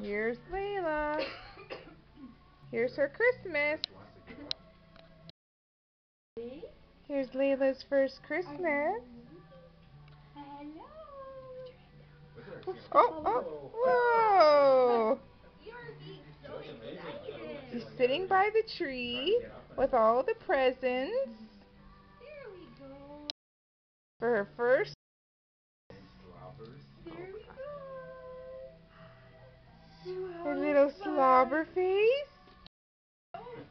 Here's Layla. Here's her Christmas. Here's Layla's first Christmas. Oh, whoa! She's sitting by the tree with all the presents for her first. Her little slobber face.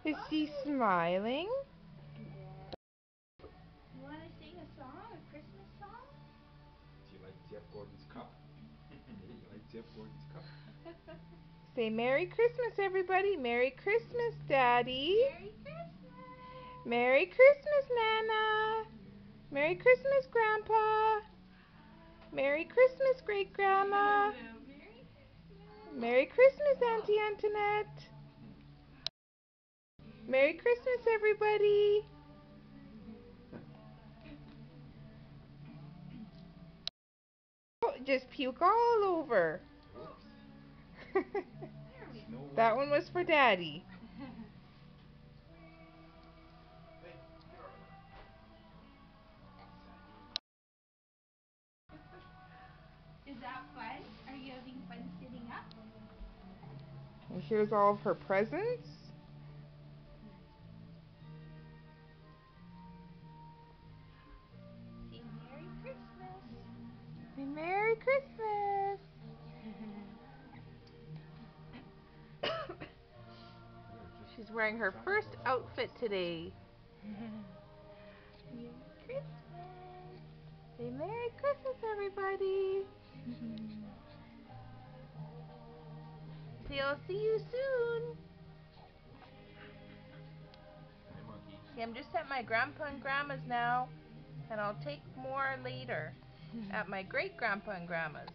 Is she smiling? You want to sing a song, a Christmas song? Do you like Jeff Gordon's cup? You like Jeff Gordon's cup? Say Merry Christmas, everybody. Merry Christmas, Daddy. Merry Christmas. Merry Christmas, Nana. Merry Christmas, Grandpa. Merry Christmas, Great Grandma. Merry Christmas, Auntie Antoinette. Merry Christmas, everybody. Oh, just puke all over. That one was for Daddy. Is that fun? Are you having fun sitting up? And here's all of her presents. Say Merry Christmas. Say Merry Christmas. She's wearing her first outfit today. Merry Christmas. Say Merry Christmas, everybody. See, I'll see you soon. Hey, monkey. Okay, I'm just at my grandpa and grandma's now, and I'll take more later at my great grandpa and grandma's.